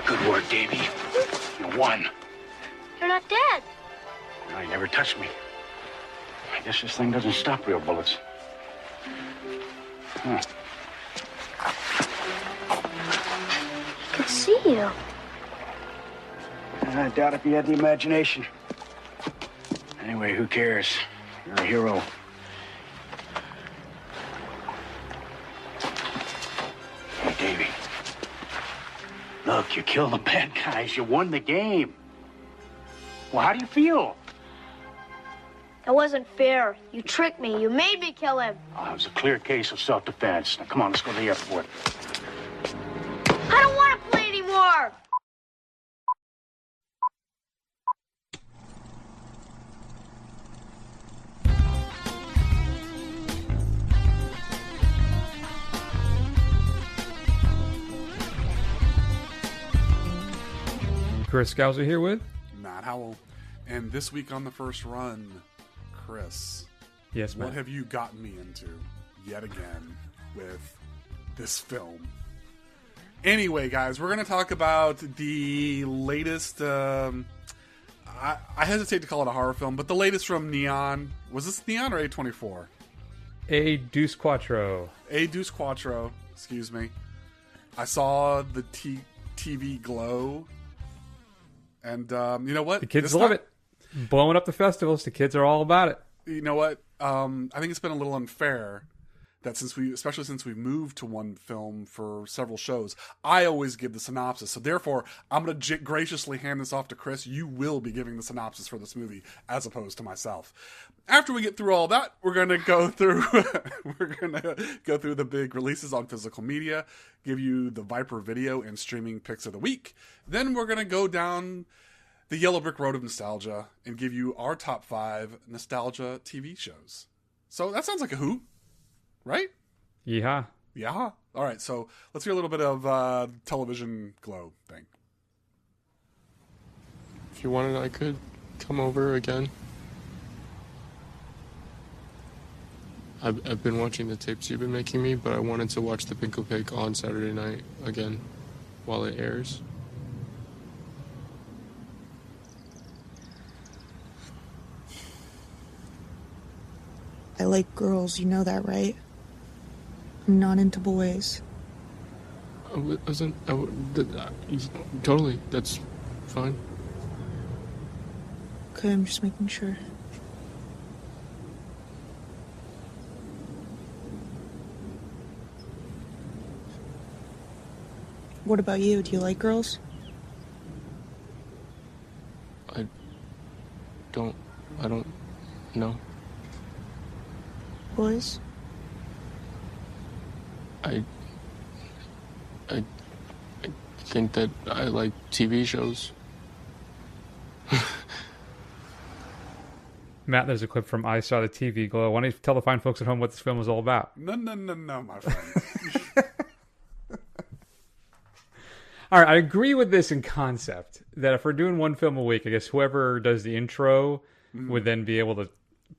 Good work, Davy. You won. You're not dead. No, you never touched me. I guess this thing doesn't stop real bullets. Huh. I could see you. I doubt if you had the imagination. Anyway, who cares? You're a hero. Hey, Davy. Look, you killed the bad guys. You won the game. Well, how do you feel? That wasn't fair. You tricked me. You made me kill him. Oh, it was a clear case of self-defense. Now, come on, let's go to the airport. I don't want to play anymore. Chris Scouser here with Matt Howell. And this week on the first run, Chris, Yes, Matt. what have you gotten me into yet again with this film? Anyway, guys, we're going to talk about the latest, I hesitate to call it a horror film, but the latest from Neon. Was this Neon or A24? A Deuce Quattro. A Deuce Quattro, excuse me. I saw the TV glow. And you know what? The kids love it. Blowing up the festivals. The kids are all about it. You know what? I think it's been a little unfair that especially since we've moved to one film for several shows, I always give the synopsis. So therefore, I'm going to graciously hand this off to Chris. You will be giving the synopsis for this movie as opposed to myself. After we get through all that, we're going to go through the big releases on physical media, give you the Viper video and streaming picks of the week. Then we're going to go down the yellow brick road of nostalgia and give you our top 5 nostalgia TV shows. So that sounds like a hoot, right? Yeehaw. Yeah. All right. So let's hear a little bit of television glow thing. If you wanted, I could come over again. I've been watching the tapes you've been making me, but I wanted to watch the Pinko Pig on Saturday night again while it airs. I like girls, you know that, right? I'm not into boys. Totally, that's fine. Okay, I'm just making sure. What about you? Do you like girls? I don't know. Boys? I think that I like TV shows. Matt, there's a clip from I Saw the TV Glow. Why don't you tell the fine folks at home what this film was all about? No, my friend. All right, I agree with this in concept, that if we're doing one film a week, I guess whoever does the intro would then be able to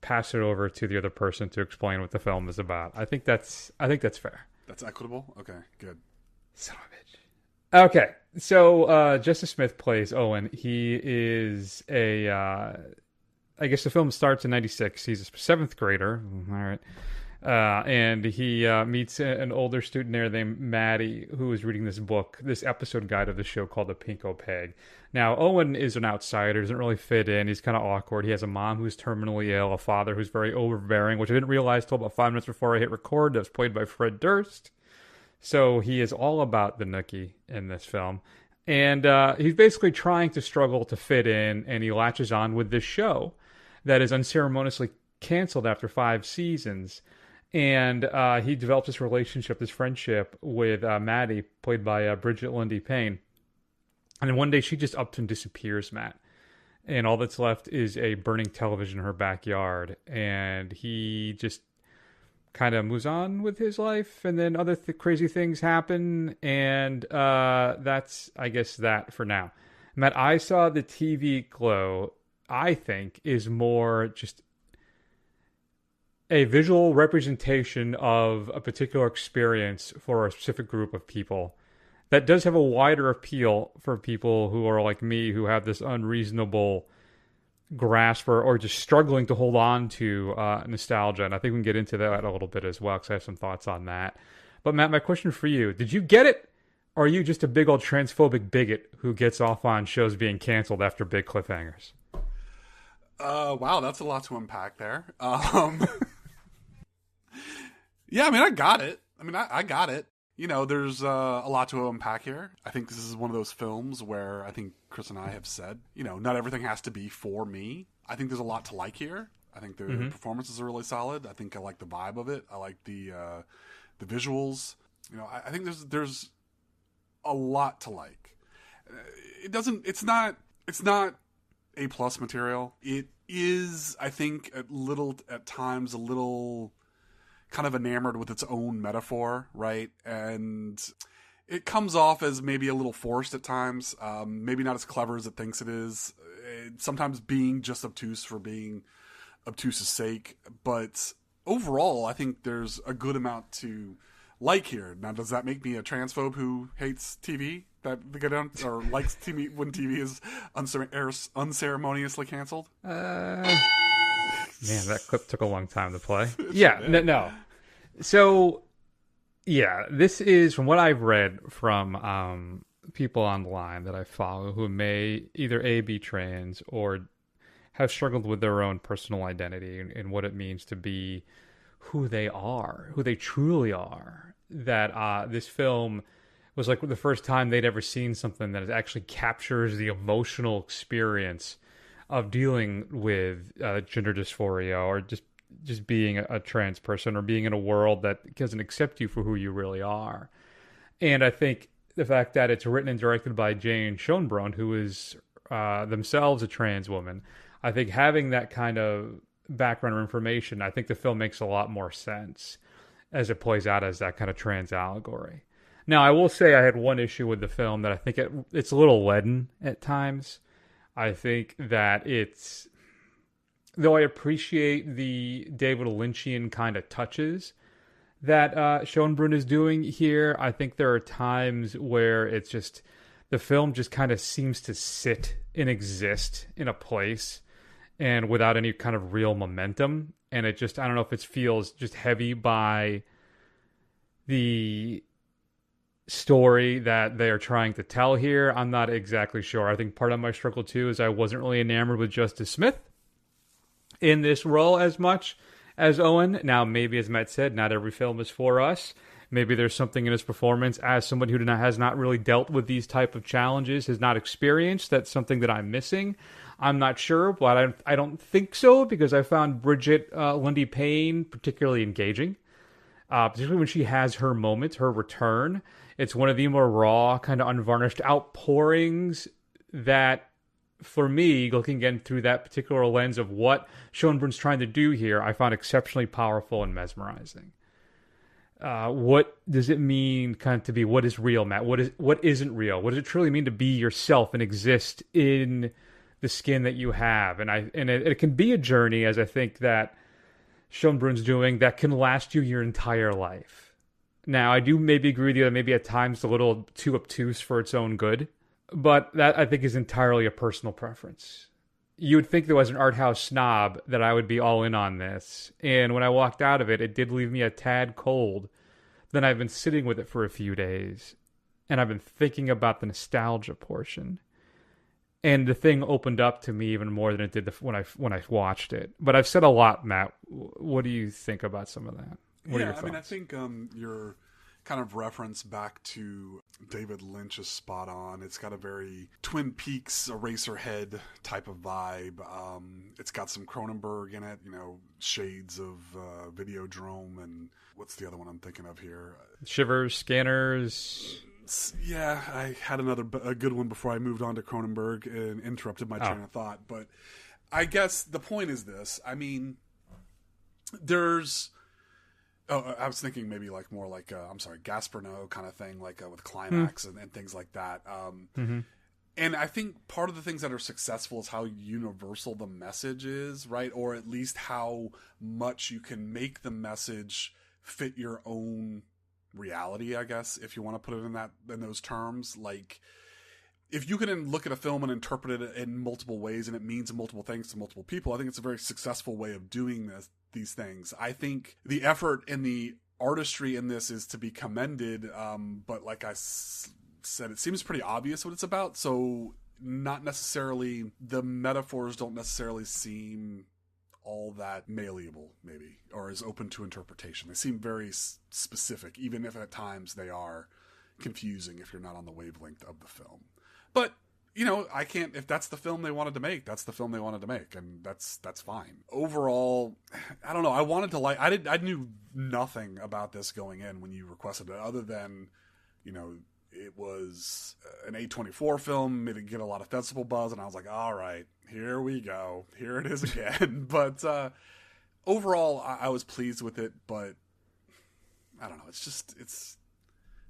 pass it over to the other person to explain what the film is about. I think that's fair. That's equitable? Okay, good. Son of a bitch. Okay, so Justice Smith plays Owen. He is I guess the film starts in 96. He's a 7th grader. All right. And he meets an older student there named Maddie, who is reading this book, this episode guide of the show called The Pinko Peg. Now, Owen is an outsider, doesn't really fit in. He's kind of awkward. He has a mom who's terminally ill, a father who's very overbearing, which I didn't realize till about 5 minutes before I hit record. That was played by Fred Durst. So he is all about the nookie in this film. And he's basically trying to struggle to fit in, and he latches on with this show that is unceremoniously canceled after 5 seasons. And he develops this relationship, this friendship with Maddie, played by Bridget Lindy Payne. And then one day she just up and disappears, Matt. And all that's left is a burning television in her backyard. And he just kind of moves on with his life. And then other crazy things happen. And that's, I guess, that for now. Matt, I Saw the TV Glow, I think, is more just a visual representation of a particular experience for a specific group of people that does have a wider appeal for people who are like me, who have this unreasonable grasp or just struggling to hold on to nostalgia. And I think we can get into that a little bit as well, because I have some thoughts on that. But Matt, my question for you, did you get it? Or are you just a big old transphobic bigot who gets off on shows being canceled after big cliffhangers? Wow, that's a lot to unpack there. Yeah, I mean, I got it. I got it. You know, there's a lot to unpack here. I think this is one of those films where I think Chris and I have said, you know, not everything has to be for me. I think there's a lot to like here. I think the performances are really solid. I think I like the vibe of it. I like the visuals. You know, I think there's a lot to like. It's not A+ material. It is, I think, at times a little kind of enamored with its own metaphor, right? And it comes off as maybe a little forced at times, maybe not as clever as it thinks it is, sometimes being just obtuse for being obtuse's sake. But overall, I think there's a good amount to like here. Now, does that make me a transphobe who hates TV? Or likes TV when TV is unceremoniously canceled? Man, that clip took a long time to play. Yeah, no. So, yeah, this is, from what I've read from people online that I follow who may either A, be trans, or have struggled with their own personal identity and what it means to be who they are, who they truly are, that this film was like the first time they'd ever seen something that actually captures the emotional experience of dealing with gender dysphoria, or just being a trans person, or being in a world that doesn't accept you for who you really are. And I think the fact that it's written and directed by Jane Schoenbrunn, who is themselves a trans woman, I think having that kind of background or information, I think the film makes a lot more sense as it plays out as that kind of trans allegory. Now, I will say I had one issue with the film, that I think it's a little leaden at times. I think that though I appreciate the David Lynchian kind of touches that Schoenbrunn is doing here, I think there are times where it's just, the film just kind of seems to sit and exist in a place and without any kind of real momentum. And it just, I don't know if it feels just heavy by the story that they are trying to tell here. I'm not exactly sure. I think part of my struggle too is I wasn't really enamored with Justice Smith in this role as much as Owen. Now, maybe as Matt said, not every film is for us. Maybe there's something in his performance as someone who has not really dealt with these type of challenges, has not experienced. That's something that I'm missing. I'm not sure, but I don't think so, because I found Bridget Lindy Payne particularly engaging, particularly when she has her moment, her return. It's one of the more raw, kind of unvarnished outpourings that, for me, looking again through that particular lens of what Schoenbrunn's trying to do here, I found exceptionally powerful and mesmerizing. What does it mean kind of to be, what is real, Matt? What isn't real? What does it truly mean to be yourself and exist in the skin that you have? And it can be a journey, as I think that Schoenbrunn's doing, that can last you your entire life. Now, I do maybe agree with you that maybe at times a little too obtuse for its own good, but that I think is entirely a personal preference. You would think, though, as an art house snob, that I would be all in on this. And when I walked out of it, it did leave me a tad cold. Then I've been sitting with it for a few days, and I've been thinking about the nostalgia portion. And the thing opened up to me even more than it did when I watched it. But I've said a lot, Matt. What do you think about some of that? What are your thoughts? I think your kind of reference back to David Lynch is spot on. It's got a very Twin Peaks, Eraserhead type of vibe. It's got some Cronenberg in it, you know, shades of Videodrome, and what's the other one I'm thinking of here? Shivers, Scanners. Yeah, I had a good one before I moved on to Cronenberg and interrupted my train of thought. But I guess the point is this. I mean, there's... Oh, I was thinking maybe like more like, Gasparno kind of thing, like with Climax and things like that. And I think part of the things that are successful is how universal the message is, right? Or at least how much you can make the message fit your own reality, I guess, if you want to put it in those terms. Like, if you can look at a film and interpret it in multiple ways and it means multiple things to multiple people, I think it's a very successful way of doing these things. I think the effort and the artistry in this is to be commended, but like I said, it seems pretty obvious what it's about, so not necessarily, the metaphors don't necessarily seem all that malleable, maybe, or as open to interpretation. They seem very specific, even if at times they are confusing if you're not on the wavelength of the film. But, you know, I can't, if that's the film they wanted to make, that's the film they wanted to make, and that's fine. Overall, I don't know, I wanted to like, I knew nothing about this going in when you requested it, other than, you know, it was an A24 film, it did get a lot of festival buzz, and I was like, all right, here we go. Here it is again. But overall, I was pleased with it, but I don't know. It's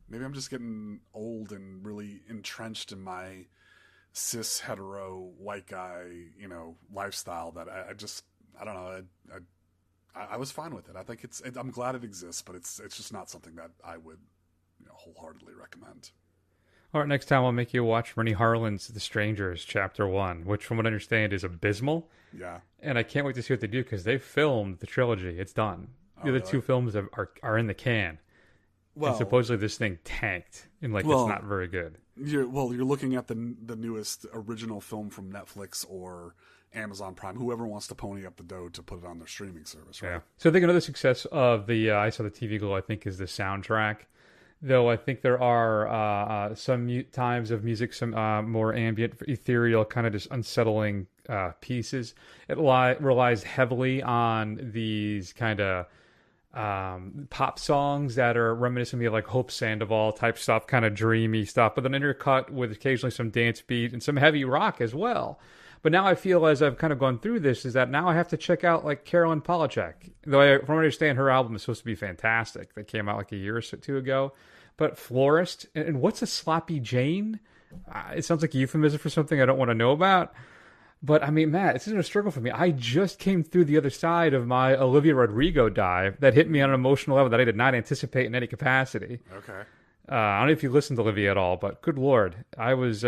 maybe I'm just getting old and really entrenched in my cis hetero white guy, you know, lifestyle that I don't know. I was fine with it. I think I'm glad it exists, but it's just not something that I would, you know, wholeheartedly recommend. All right, next time I'll make you watch Rennie Harlin's The Strangers, Chapter 1, which from what I understand is abysmal. Yeah. And I can't wait to see what they do, because they filmed the trilogy. It's done. The other two films are in the can. Well, and supposedly this thing tanked, and it's not very good. You're looking at the newest original film from Netflix or Amazon Prime, whoever wants to pony up the dough to put it on their streaming service, right? Yeah. So I think another success of the I Saw the TV Glow, I think, is the soundtrack. Though I think there are some times of music, some more ambient, ethereal, kind of just unsettling pieces. It relies heavily on these kind of pop songs that are reminiscent of me of like Hope Sandoval type stuff, kind of dreamy stuff, but then intercut with occasionally some dance beat and some heavy rock as well. But now I feel, as I've kind of gone through this, is that now I have to check out like Carolyn Polachek. Though from what I understand, her album is supposed to be fantastic. That came out like a year or two ago. But Florist, and what's a Sloppy Jane? It sounds like a euphemism for something I don't want to know about. But I mean, Matt, this isn't a struggle for me. I just came through the other side of my Olivia Rodrigo dive that hit me on an emotional level that I did not anticipate in any capacity. Okay. I don't know if you listened to Olivia at all, but good Lord, I was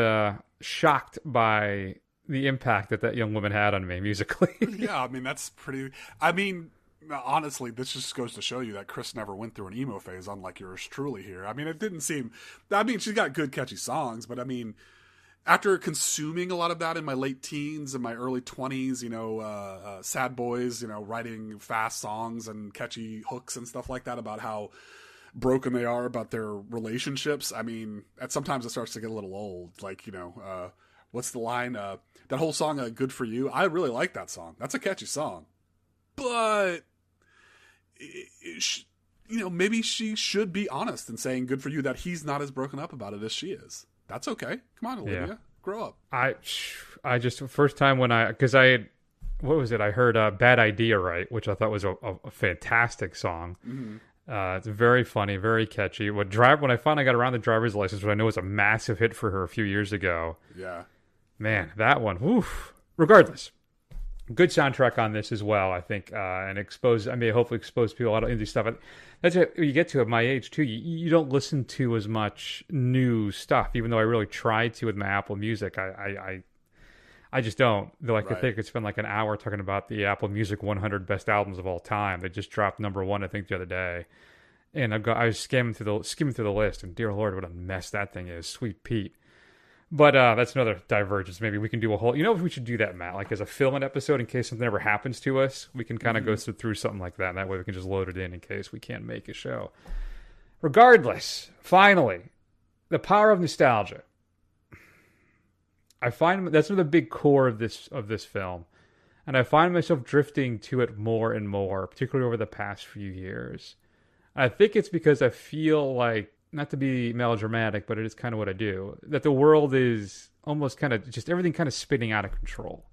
shocked by the impact that young woman had on me musically. Yeah, I mean, that's pretty... I mean, honestly, this just goes to show you that Chris never went through an emo phase, unlike yours truly here. I mean, it didn't seem... I mean, she's got good, catchy songs, but I mean, after consuming a lot of that in my late teens and my early 20s, you know, sad boys, you know, writing fast songs and catchy hooks and stuff like that about how broken they are about their relationships. I mean, sometimes it starts to get a little old. Like, you know... what's the line? That whole song, Good For You. I really like that song. That's a catchy song. But, you know, maybe she should be honest in saying Good For You, that he's not as broken up about it as she is. That's okay. Come on, Olivia. Yeah. Grow up. I just, first time when because I had, what was it? I heard Bad Idea, right? Which I thought was a fantastic song. Mm-hmm. It's very funny, very catchy. When I finally got around the driver's license, which I know was a massive hit for her a few years ago. Yeah. Man, that one. Woof. Regardless, good soundtrack on this as well, I think, and hopefully expose people a lot of indie stuff. That's it. You get to at my age too. You don't listen to as much new stuff, even though I really try to with my Apple Music. I just don't. Though I think I could spend like an hour talking about the Apple Music 100 best albums of all time. They just dropped number 1, I think, the other day, and I was skimming through the list, and dear Lord, what a mess that thing is. Sweet Pete. But that's another divergence. Maybe we can do a whole... You know, we should do that, Matt. Like, as a fill-in episode, in case something ever happens to us, we can kind of go through something like that. And that way we can just load it in case we can't make a show. Regardless, finally, the power of nostalgia. I find that's another big core of this film. And I find myself drifting to it more and more, particularly over the past few years. I think it's because I feel like, not to be melodramatic, but it is kind of what I do, that the world is almost kind of just everything kind of spinning out of control.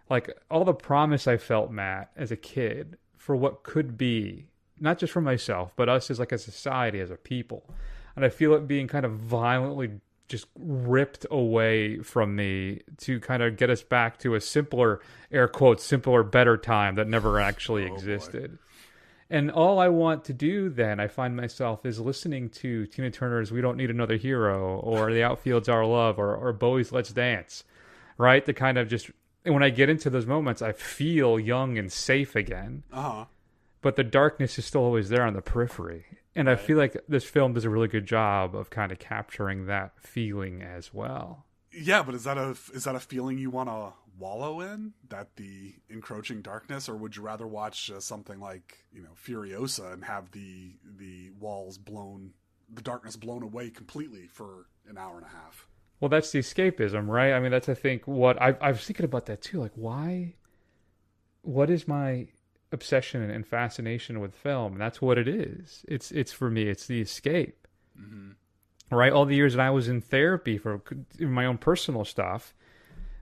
Like all the promise I felt, Matt, as a kid for what could be, not just for myself, but us as like a society, as a people. And I feel it being kind of violently just ripped away from me to kind of get us back to a simpler, air quotes, simpler, better time that never actually existed. Boy. And all I want to do then, I find myself, is listening to Tina Turner's We Don't Need Another Hero, or The Outfield's Our Love, or Bowie's Let's Dance, right? The kind of just, and when I get into those moments, I feel young and safe again. Uh-huh. But the darkness is still always there on the periphery. And I feel like this film does a really good job of kind of capturing that feeling as well. Yeah, but is that a feeling you want to wallow in, that the encroaching darkness, or would you rather watch something like, Furiosa and have the walls blown, the darkness blown away completely for an hour and a half? Well, that's the escapism, right? I mean, that's, I think, what I was thinking about that too. Like, why? What is my obsession and fascination with film? And that's what it is. It's for me, it's the escape. Mm-hmm. Right? All the years that I was in therapy for my own personal stuff,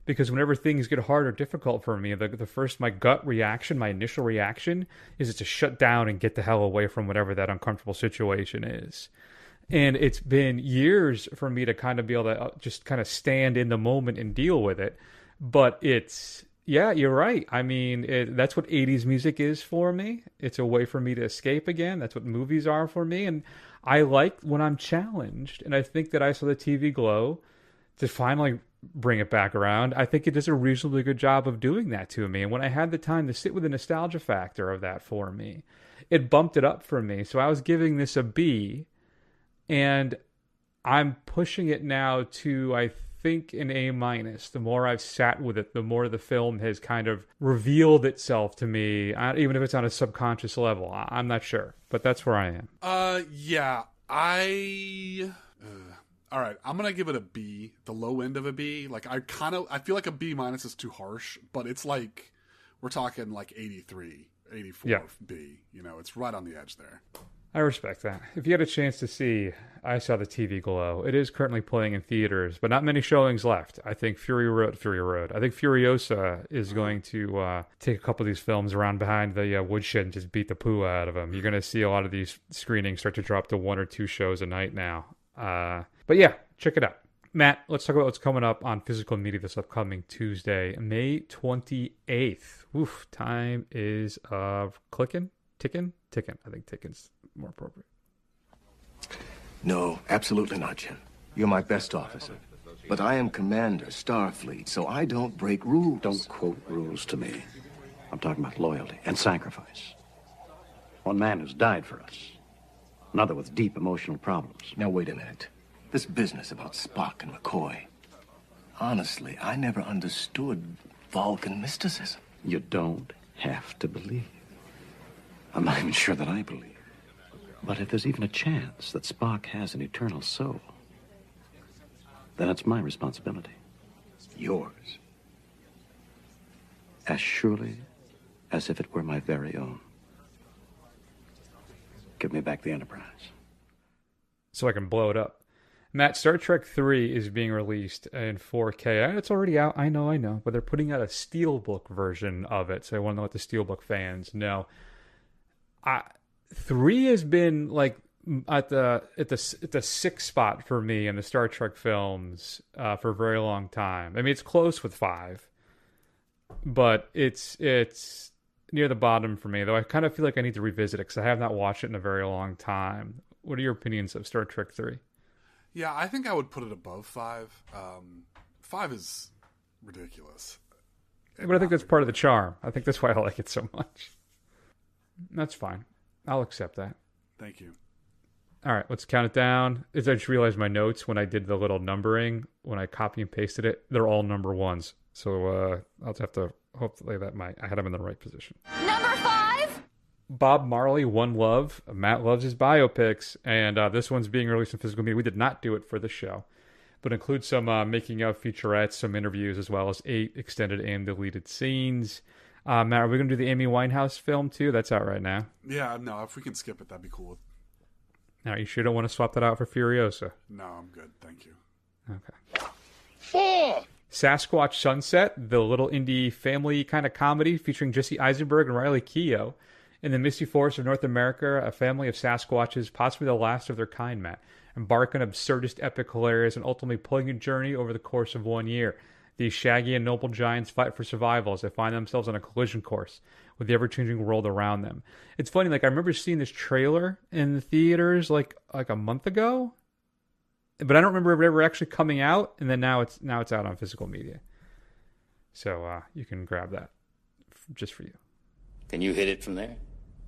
because whenever things get hard or difficult for me, the first, my gut reaction, my initial reaction is to shut down and get the hell away from whatever that uncomfortable situation is. And it's been years for me to kind of be able to just kind of stand in the moment and deal with it. But yeah, you're right. I mean, that's what 80s music is for me. It's a way for me to escape again. That's what movies are for me. And I like when I'm challenged. And I think that I saw the TV Glow to finally bring it back around. I think it does a reasonably good job of doing that to me. And when I had the time to sit with the nostalgia factor of that for me, it bumped it up for me. So I was giving this a B. And I'm pushing it now to, I think, an A-. The more I've sat with it, the more the film has kind of revealed itself to me, even if it's on a subconscious level. I'm not sure, but that's where I am. Yeah, all right, I'm gonna give it a B, the low end of a B. Like, I feel like a B- is too harsh, but it's like, we're talking like 83, 84 yeah. B. It's right on the edge there. I respect that. If you had a chance to see, I saw the TV Glow. It is currently playing in theaters, but not many showings left. I think Fury Road. I think Furiosa is going to take a couple of these films around behind the woodshed and just beat the poo out of them. You're going to see a lot of these screenings start to drop to 1 or 2 shows a night now. But yeah, check it out. Matt, let's talk about what's coming up on physical media this upcoming Tuesday, May 28th. Oof, time is ticking. I think ticking's more appropriate. No, absolutely not, Jim. You're my best officer. But I am Commander, Starfleet, so I don't break rules. Don't quote rules to me. I'm talking about loyalty and sacrifice. One man who's died for us. Another with deep emotional problems. Now, wait a minute. This business about Spock and McCoy. Honestly, I never understood Vulcan mysticism. You don't have to believe. I'm not even sure that I believe. But if there's even a chance that Spock has an eternal soul, then it's my responsibility. Yours. As surely as if it were my very own. Give me back the Enterprise. So I can blow it up. Matt, Star Trek 3 is being released in 4K. It's already out, I know, but they're putting out a Steelbook version of it, so I want to know what the Steelbook fans know. 3 has been like at the 6th spot for me in the Star Trek films for a very long time. I mean, it's close with 5, but it's near the bottom for me. Though I kind of feel like I need to revisit it because I have not watched it in a very long time. What are your opinions of Star Trek 3? Yeah, I think I would put it above 5. 5 is ridiculous. But I think that's part of the charm. I think that's why I like it so much. That's fine. I'll accept that. Thank you. All right, let's count it down. I just realized my notes when I did the little numbering, when I copy and pasted it, they're all number 1s. So I'll have to, hopefully I had them in the right position. Number 5? Bob Marley, One Love. Matt loves his biopics, and this one's being released in physical media. We did not do it for the show, but includes some making of featurettes, some interviews, as well as 8 extended and deleted scenes. Matt, are we going to do the Amy Winehouse film too? That's out right now. Yeah, no, if we can skip it, that'd be cool. Now, you sure don't want to swap that out for Furiosa? No, I'm good. Thank you. Okay. 4! Sasquatch Sunset, the little indie family kind of comedy featuring Jesse Eisenberg and Riley Keough. In the misty forest of North America, a family of Sasquatches, possibly the last of their kind, Matt, embark on absurdist, epic, hilarious, and ultimately poignant journey over the course of 1 year. These shaggy and noble giants fight for survival as they find themselves on a collision course with the ever-changing world around them. It's funny, like I remember seeing this trailer in the theaters like a month ago, but I don't remember it ever actually coming out. And then now it's out on physical media, so you can grab that just for you. Can you hit it from there?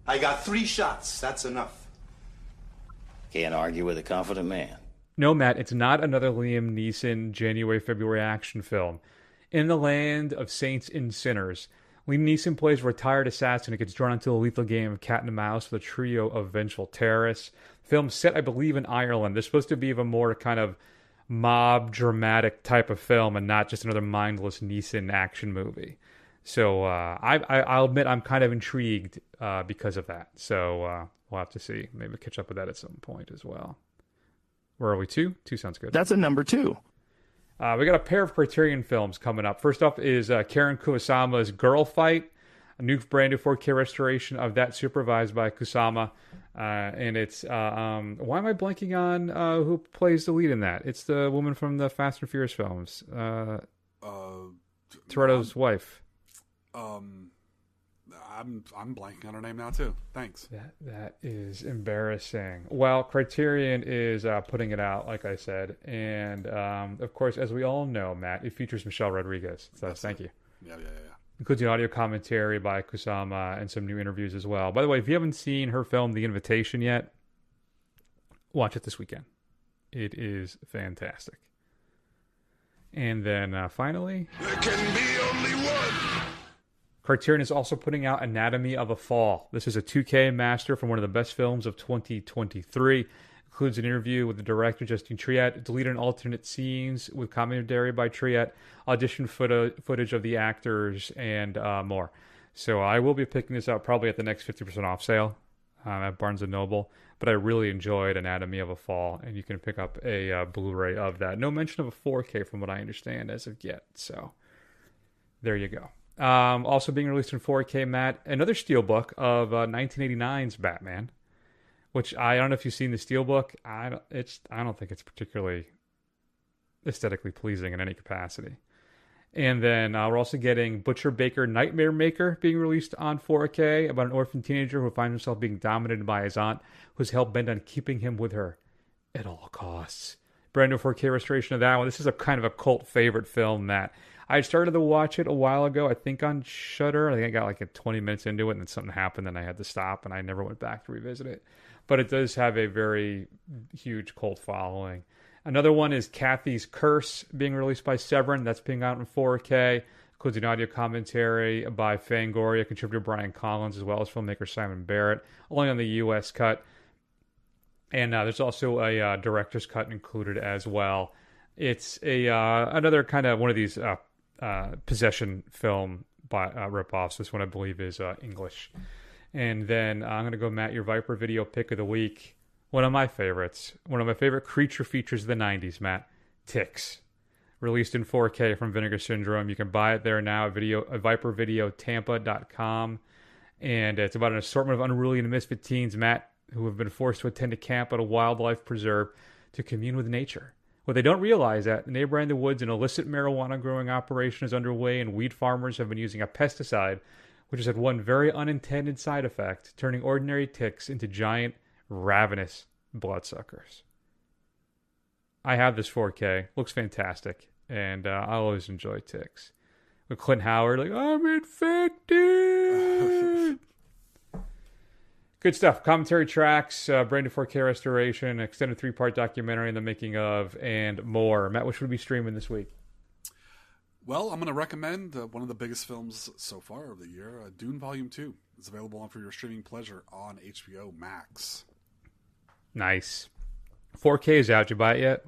I got 3 shots. That's enough. Can't argue with a confident man. No, Matt, it's not another Liam Neeson January, February action film. In the land of saints and sinners, Liam Neeson plays a retired assassin who gets drawn into a lethal game of cat and mouse with a trio of vengeful terrorists. The film's set, I believe, in Ireland. They're supposed to be of a more kind of mob dramatic type of film and not just another mindless Neeson action movie. So I'll admit I'm kind of intrigued because of that. So we'll have to see. Maybe catch up with that at some point as well. Where are we? 2? 2 sounds good. That's a number 2. We got a pair of Criterion films coming up. First up is Karen Kusama's Girl Fight, a new brand new 4K restoration of that supervised by Kusama. And it's, why am I blanking on who plays the lead in that? It's the woman from the Fast and Furious films. Toretto's wife. I'm blanking on her name now too. Thanks. That is embarrassing. Well, Criterion is putting it out, like I said, and of course, as we all know, Matt, it features Michelle Rodriguez. So thank you. Yeah. Includes the audio commentary by Kusama and some new interviews as well. By the way, if you haven't seen her film The Invitation yet, watch it this weekend. It is fantastic. And then finally, there can be only one. Criterion is also putting out Anatomy of a Fall. This is a 2K master from one of the best films of 2023. Includes an interview with the director, Justine Triet, deleted and alternate scenes with commentary by Triet, audition footage of the actors, and more. So I will be picking this up probably at the next 50% off sale at Barnes & Noble. But I really enjoyed Anatomy of a Fall, and you can pick up a Blu-ray of that. No mention of a 4K from what I understand as of yet. So there you go. Also being released in 4K, Matt, another steelbook of 1989's Batman, which I don't know if you've seen the steelbook. I don't think it's particularly aesthetically pleasing in any capacity. And then we're also getting Butcher Baker Nightmare Maker being released on 4K about an orphan teenager who finds himself being dominated by his aunt, who's hell-bent on keeping him with her at all costs. Brand new 4K restoration of that one. This is a kind of a cult favorite film that I started to watch it a while ago, I think on Shudder. I think I got like 20 minutes into it and then something happened and I had to stop and I never went back to revisit it. But it does have a very huge cult following. Another one is Kathy's Curse being released by Severin. That's being out in 4K. Includes an audio commentary by Fangoria, contributor Brian Collins, as well as filmmaker Simon Barrett, only on the U.S. cut. And there's also a director's cut included as well. It's another kind of one of these possession film rip-offs. This one, I believe, is English. And then I'm going to go, Matt, your Viper video pick of the week. One of my favorites. One of my favorite creature features of the 90s, Matt. Ticks. Released in 4K from Vinegar Syndrome. You can buy it there now at vipervideotampa.com. And it's about an assortment of unruly and misfit teens, Matt, who have been forced to attend a camp at a wildlife preserve to commune with nature. What they don't realize is that in neighbor in the woods, an illicit marijuana growing operation is underway, and weed farmers have been using a pesticide, which has had one very unintended side effect, turning ordinary ticks into giant, ravenous bloodsuckers. I have this 4K. Looks fantastic, and I always enjoy ticks. With Clint Howard, like, I'm infected! Good stuff. Commentary tracks, brand new 4K restoration, extended 3-part documentary in the making of, and more. Matt, what should we be streaming this week? Well, I'm going to recommend one of the biggest films so far of the year, Dune Volume 2. It's available for your streaming pleasure on HBO Max. Nice. 4K is out. Did you buy it yet?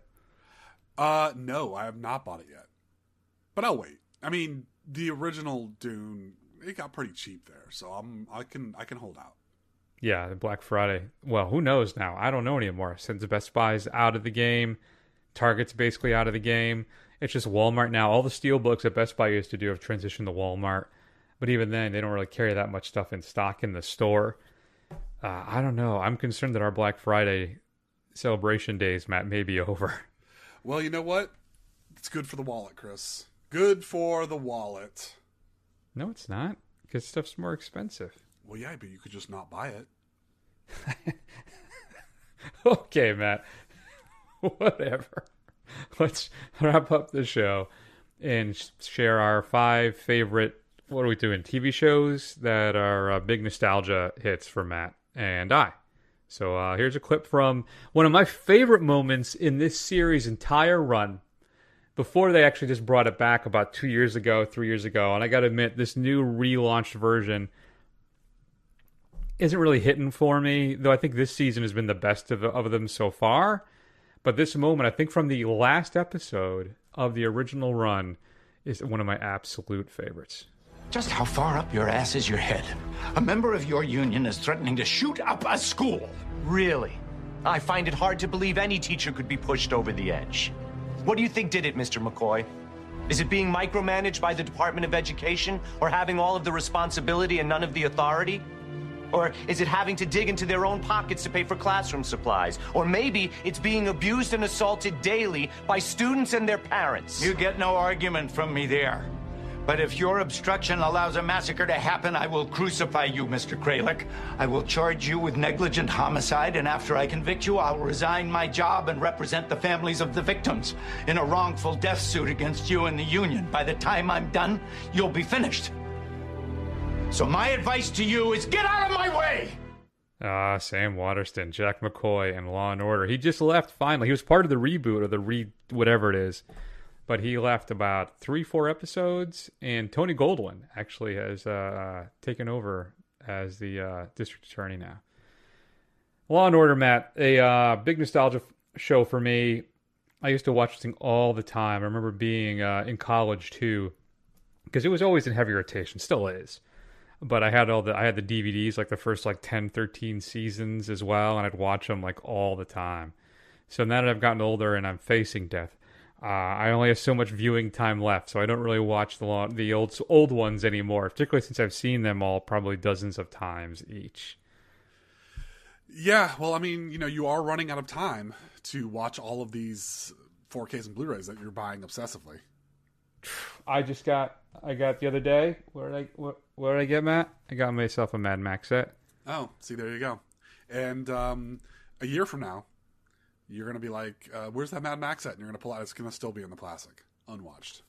No, I have not bought it yet. But I'll wait. I mean, the original Dune, it got pretty cheap there, so I can hold out. Yeah, the Black Friday. Well, who knows now? I don't know anymore. Since Best Buy's out of the game, Target's basically out of the game. It's just Walmart now. All the steelbooks that Best Buy used to do have transitioned to Walmart. But even then, they don't really carry that much stuff in stock in the store. I don't know. I'm concerned that our Black Friday celebration days, Matt, may be over. Well, you know what? It's good for the wallet, Chris. Good for the wallet. No, it's not. Because stuff's more expensive. Well, yeah, but you could just not buy it. Okay, Matt. Whatever. Let's wrap up the show and share our 5 favorite, what are we doing, TV shows that are big nostalgia hits for Matt and I. So here's a clip from one of my favorite moments in this series' entire run, before they actually just brought it back about 2 years ago, 3 years ago. And I got to admit, this new relaunched version isn't really hitting for me, though I think this season has been the best of them so far. But this moment, I think from the last episode of the original run, is one of my absolute favorites. Just how far up your ass is your head? A member of your union is threatening to shoot up a school. Really? I find it hard to believe any teacher could be pushed over the edge. What do you think did it, Mr. McCoy? Is it being micromanaged by the Department of Education, or having all of the responsibility and none of the authority? Or is it having to dig into their own pockets to pay for classroom supplies? Or maybe it's being abused and assaulted daily by students and their parents. You get no argument from me there. But if your obstruction allows a massacre to happen, I will crucify you, Mr. Kralik. I will charge you with negligent homicide, and after I convict you, I'll resign my job and represent the families of the victims in a wrongful death suit against you and the union. By the time I'm done, you'll be finished. So my advice to you is get out of my way! Sam Waterston, Jack McCoy, and Law and Order. He just left finally. He was part of the reboot or the whatever it is. But he left about 3-4 episodes, and Tony Goldwyn actually has taken over as the district attorney now. Law and Order, Matt, a big nostalgia show for me. I used to watch this thing all the time. I remember being in college too, because it was always in heavy rotation, still is. But I had the DVDs, like the first 10, 13 seasons as well, and I'd watch them all the time. So now that I've gotten older and I'm facing death, I only have so much viewing time left, so I don't really watch the old ones anymore, particularly since I've seen them all probably dozens of times each. Yeah, well, I mean, you are running out of time to watch all of these 4Ks and Blu-rays that you're buying obsessively. I got the other day. What did I get, Matt? I got myself a Mad Max set. Oh, see, there you go. And a year from now, you're going to be like, where's that Mad Max set? And you're going to pull out. It's going to still be in the plastic, unwatched.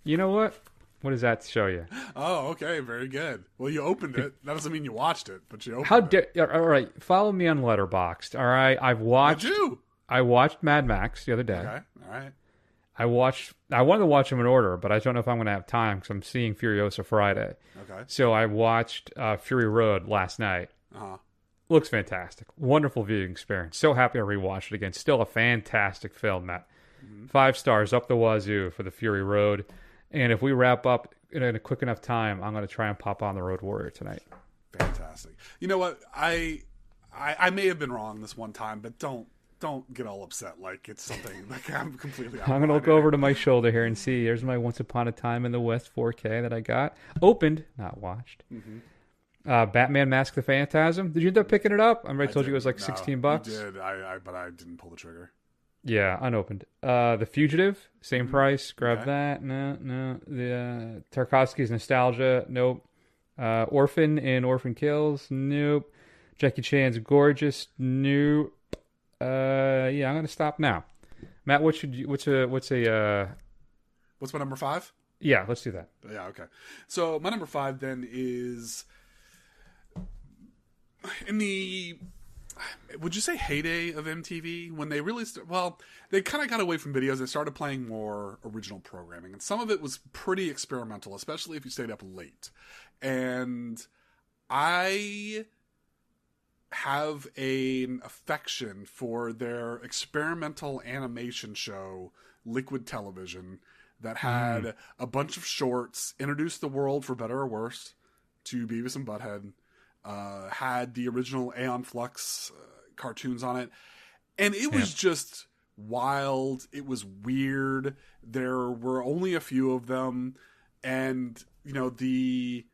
You know what? What does that show you? Oh, okay. Very good. Well, you opened it. That doesn't mean you watched it, but you opened it. All right. Follow me on Letterboxd. All right. I watched Mad Max the other day. Okay. All right. I wanted to watch them in order, but I don't know if I'm going to have time because I'm seeing Furiosa Friday. Okay. So I watched Fury Road last night. Uh-huh. Looks fantastic. Wonderful viewing experience. So happy I rewatched it again. Still a fantastic film, Matt. 5 stars up the wazoo for the Fury Road. And if we wrap up in a quick enough time, I'm going to try and pop on the Road Warrior tonight. Fantastic. You know what? I may have been wrong this one time, but don't get all upset like it's something like I'm completely out. I'm going to look over to my shoulder here and see. There's my Once Upon a Time in the West 4K that I got. Opened, not watched. Mm-hmm. Batman Mask the Phantasm. Did you end up picking it up? I told you it was like $16. You did. But I didn't pull the trigger. Yeah, unopened. The Fugitive, same price. Grab that. No. The Tarkovsky's Nostalgia. Nope. Orphan and Orphan Kills. Nope. Jackie Chan's Gorgeous. Nope. Yeah, I'm gonna stop now. Matt, what's my number 5? Yeah, let's do that. Yeah, okay. So my number 5 then is in the, would you say, heyday of MTV, when they really they kind of got away from videos and started playing more original programming, and some of it was pretty experimental, especially if you stayed up late. And I have an affection for their experimental animation show, Liquid Television, that had a bunch of shorts, introduced the world, for better or worse, to Beavis and Butthead, had the original Aeon Flux cartoons on it, and it was just wild. It was weird. There were only a few of them, and the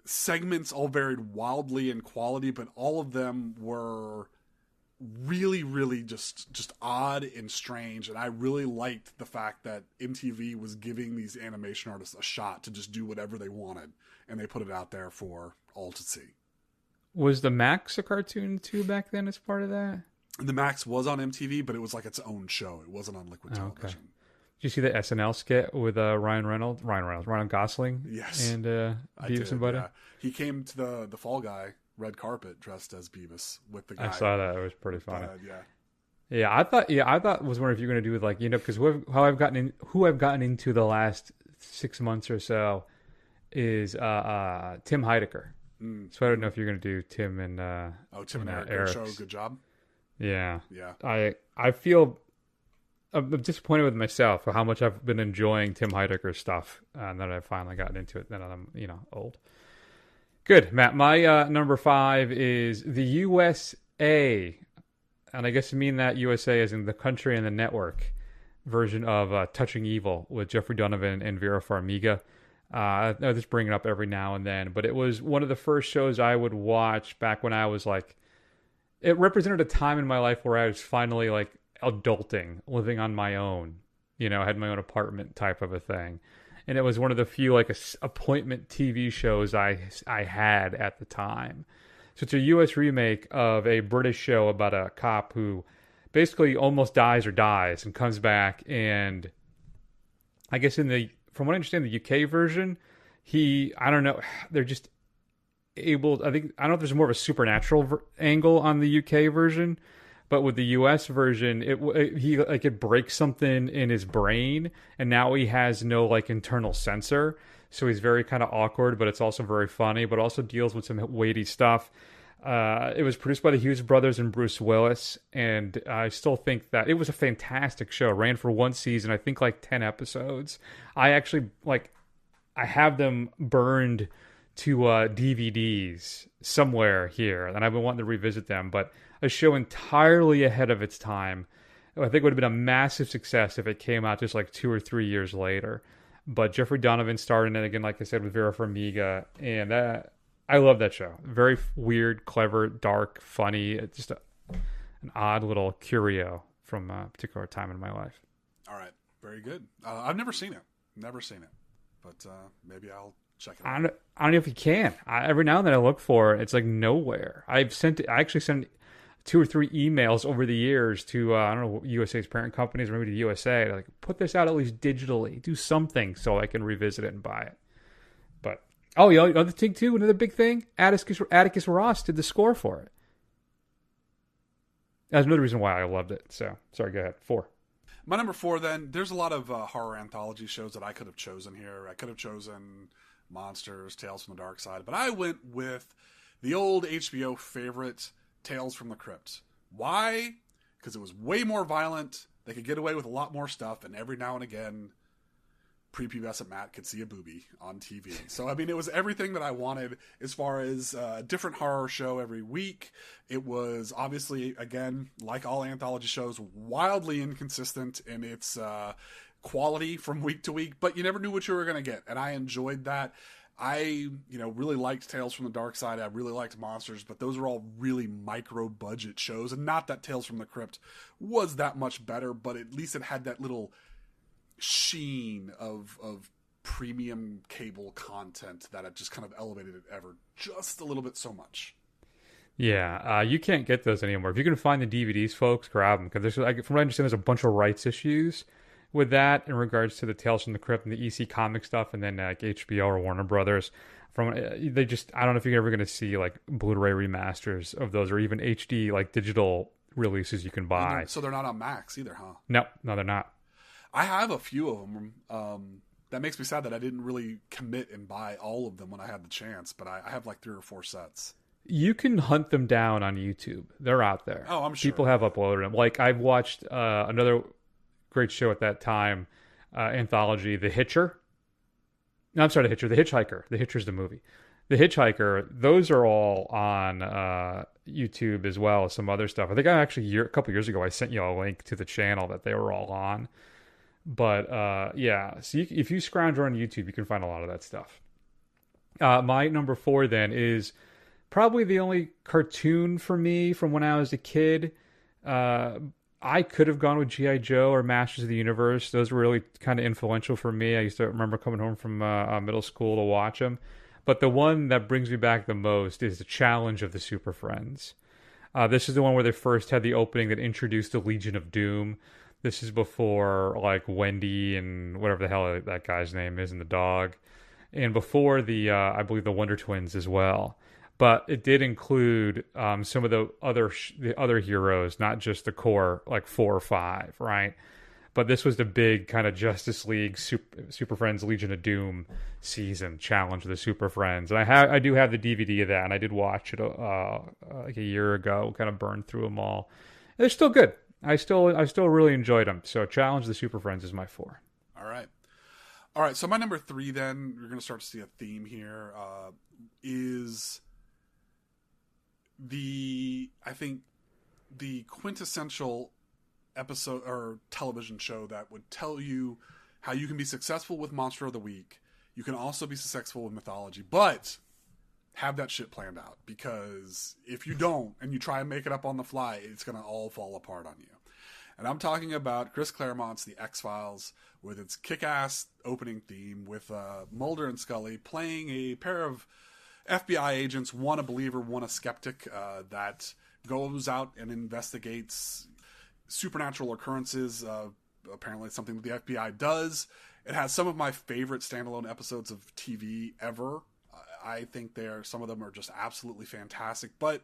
segments all varied wildly in quality, but all of them were really, really just odd and strange. And I really liked the fact that MTV was giving these animation artists a shot to just do whatever they wanted, and they put it out there for all to see. Was the Max a cartoon too back then as part of that? The Max was on MTV, but it was like its own show. It wasn't on Liquid Television. Okay. Did you see the SNL skit with Ryan Gosling? Yes. And I Beavis did, and Butthead? yeah. He came to the Fall Guy red carpet dressed as Beavis with the guy. I saw that. It was pretty funny. Yeah. Yeah, I thought was wondering if you're going to do with like, because who I've gotten into the last 6 months or so is Tim Heidecker. So I don't know if you're going to do Tim and Tim and Eric, great show, good job. Yeah. Yeah. I feel I'm disappointed with myself for how much I've been enjoying Tim Heidecker's stuff, and that I've finally gotten into it. Then I'm old. Good, Matt. My number 5 is the USA, and I guess you mean that USA as in the country and the network version of Touching Evil with Jeffrey Donovan and Vera Farmiga. I just bring it up every now and then, but it was one of the first shows I would watch back when I was like, it represented a time in my life where I was finally like adulting, living on my own, I had my own apartment type of a thing. And it was one of the few like appointment TV shows I had at the time. So it's a US remake of a British show about a cop who basically almost dies and comes back, and I guess from what I understand, the UK version, I don't know, they're just able, I don't know if there's more of a supernatural angle on the UK version, but with the US version, it breaks something in his brain, and now he has no like internal sensor, so he's very kind of awkward, but it's also very funny, but also deals with some weighty stuff. It was produced by the Hughes brothers and Bruce Willis, and I still think that it was a fantastic show. It ran for one season, I think like 10 episodes. I actually I have them burned to DVDs somewhere here, and I've been wanting to revisit them, but a show entirely ahead of its time. I think it would have been a massive success if it came out just like 2 or 3 years later. But Jeffrey Donovan starred in it again, like I said, with Vera Farmiga, and I love that show. Very weird, clever, dark, funny. It's just an odd little curio from a particular time in my life. All right. Very good. I've never seen it. But maybe I'll check it out. I don't know if you can. Every now and then I look for it. It's like nowhere. I actually sent 2 or 3 emails over the years to, I don't know, USA's parent companies, or maybe to USA, like, put this out at least digitally. Do something so I can revisit it and buy it. But, other thing too, another big thing, Atticus Ross did the score for it. That's another reason why I loved it. So, sorry, go ahead. 4. My number 4, then, there's a lot of horror anthology shows that I could have chosen here. I could have chosen Monsters, Tales from the Dark Side, but I went with the old HBO favorite, Tales from the Crypt. Why? Because it was way more violent. They could get away with a lot more stuff, and every now and again, prepubescent Matt could see a boobie on TV. So, I mean, it was everything that I wanted as far as a different horror show every week. It was obviously, again, like all anthology shows, wildly inconsistent in its quality from week to week, but you never knew what you were going to get, and I enjoyed that. I, really liked Tales from the Dark Side. I really liked Monsters, but those are all really micro-budget shows, and not that Tales from the Crypt was that much better, but at least it had that little sheen of premium cable content that it just kind of elevated it ever just a little bit so much. Yeah, you can't get those anymore. If you can find the DVDs, folks, grab them, because from what I understand, there's a bunch of rights issues with that in regards to the Tales from the Crypt and the EC comic stuff, and then like HBO or Warner Brothers. I don't know if you're ever going to see like Blu-ray remasters of those, or even HD like digital releases you can buy. So they're not on Max either, huh? No, they're not. I have a few of them. That makes me sad that I didn't really commit and buy all of them when I had the chance, but I have like 3 or 4 sets. You can hunt them down on YouTube. They're out there. Oh, I'm sure. People have uploaded them. Like, I've watched another great show at that time, anthology, The Hitcher. No, I'm sorry, The Hitcher. The Hitchhiker. The Hitcher's the movie. The Hitchhiker, those are all on YouTube as well as some other stuff. I think a couple years ago, I sent you a link to the channel that they were all on. But, yeah, so if you scrounge around YouTube, you can find a lot of that stuff. My number 4, then, is probably the only cartoon for me from when I was a kid I could have gone with G.I. Joe or Masters of the Universe. Those were really kind of influential for me. I used to remember coming home from middle school to watch them. But the one that brings me back the most is the Challenge of the Super Friends. This is the one where they first had the opening that introduced the Legion of Doom. This is before, like, Wendy and whatever the hell that guy's name is and the dog. And before the, I believe, the Wonder Twins as well. But it did include some of the other heroes, not just the core, like 4 or 5, right? But this was the big kind of Justice League Super Friends Legion of Doom season, Challenge of the Super Friends. And I do have the DVD of that, and I did watch it like a year ago, kind of burned through them all. They're still good. I still really enjoyed them. So Challenge of the Super Friends is my 4. All right, so my number 3 then, we're going to start to see a theme here, is I think the quintessential episode or television show that would tell you how you can be successful with Monster of the Week. You can also be successful with mythology, but have that shit planned out, because if you don't and you try and make it up on the fly, it's going to all fall apart on you. And I'm talking about Chris Claremont's The X-Files, with its kick-ass opening theme with Mulder and Scully playing a pair of FBI agents, one a believer, one a skeptic, that goes out and investigates supernatural occurrences. Apparently something that the FBI does. It has some of my favorite standalone episodes of TV ever. I think some of them are just absolutely fantastic. But,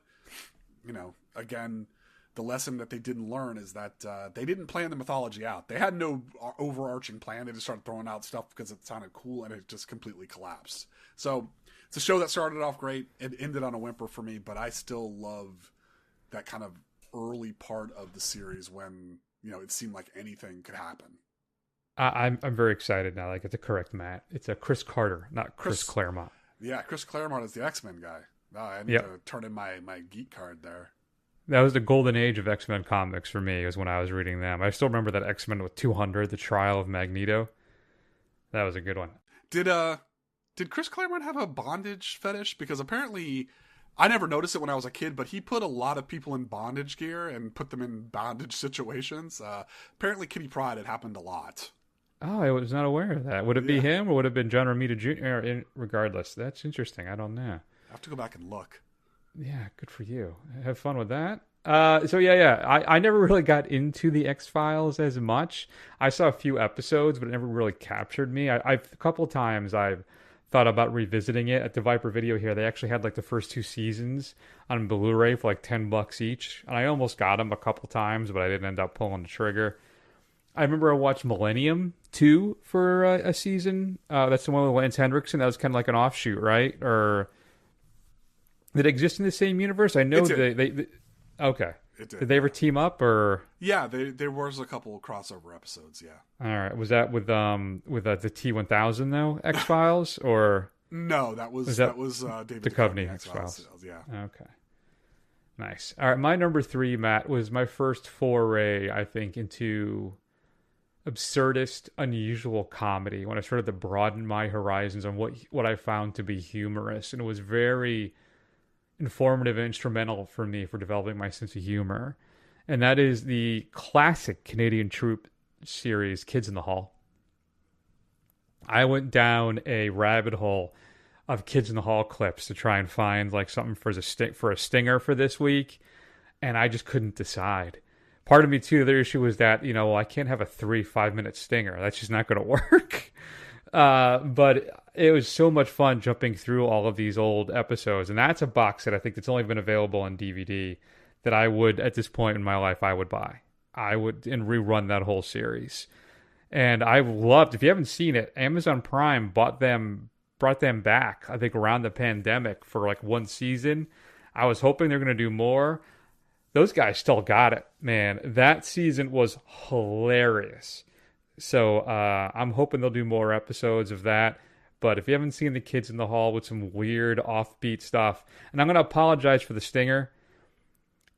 again, the lesson that they didn't learn is that they didn't plan the mythology out. They had no overarching plan. They just started throwing out stuff because it sounded cool, and it just completely collapsed. So it's a show that started off great. It ended on a whimper for me, but I still love that kind of early part of the series when, it seemed like anything could happen. I'm very excited now. Like, it's a correct Matt. It's a Chris Carter, not Chris Claremont. Yeah, Chris Claremont is the X-Men guy. I need to turn in my geek card there. That was the golden age of X-Men comics for me, was when I was reading them. I still remember that X-Men with 200, The Trial of Magneto. That was a good one. Did Chris Claremont have a bondage fetish? Because apparently, I never noticed it when I was a kid, but he put a lot of people in bondage gear and put them in bondage situations. Apparently, Kitty Pryde, it happened a lot. Oh, I was not aware of that. Would it be him, or would it have been John Romita Jr.? Regardless, that's interesting. I don't know. I have to go back and look. Yeah, good for you. Have fun with that. I never really got into the X-Files as much. I saw a few episodes, but it never really captured me. A couple of times I've thought about revisiting it. At the Viper Video here, they actually had like the first 2 seasons on Blu-ray for like $10 each, and I almost got them a couple times, but I didn't end up pulling the trigger. I remember I watched Millennium 2 for a season. That's the one with Lance Henriksen. That was kind of like an offshoot, right? Or did it exist in the same universe? I know they okay. It did. Did they ever team up, or? Yeah, there was a couple of crossover episodes. Yeah. All right. Was that with the T1000 though, X-Files, or? No, that was David Duchovny X-Files. Yeah. Okay. Nice. All right. My number 3, Matt, was my first foray, I think, into absurdist, unusual comedy, when I started to broaden my horizons on what I found to be humorous, and it was very informative and instrumental for me for developing my sense of humor. And that is the classic Canadian troupe series, Kids in the Hall. I went down a rabbit hole of Kids in the Hall clips to try and find like something for a stinger for this week, and I just couldn't decide. Part of me too, the issue was that, I can't have a 5-minute stinger. That's just not going to work. But it was so much fun jumping through all of these old episodes. And that's a box set I think that's only been available on DVD that I would, at this point in my life, I would buy. I would, and rerun that whole series. And I loved, if you haven't seen it, Amazon Prime brought them back, I think around the pandemic, for like 1 season. I was hoping they're going to do more. Those guys still got it, man. That season was hilarious. So I'm hoping they'll do more episodes of that. But if you haven't seen the Kids in the Hall with some weird offbeat stuff, and I'm going to apologize for the stinger.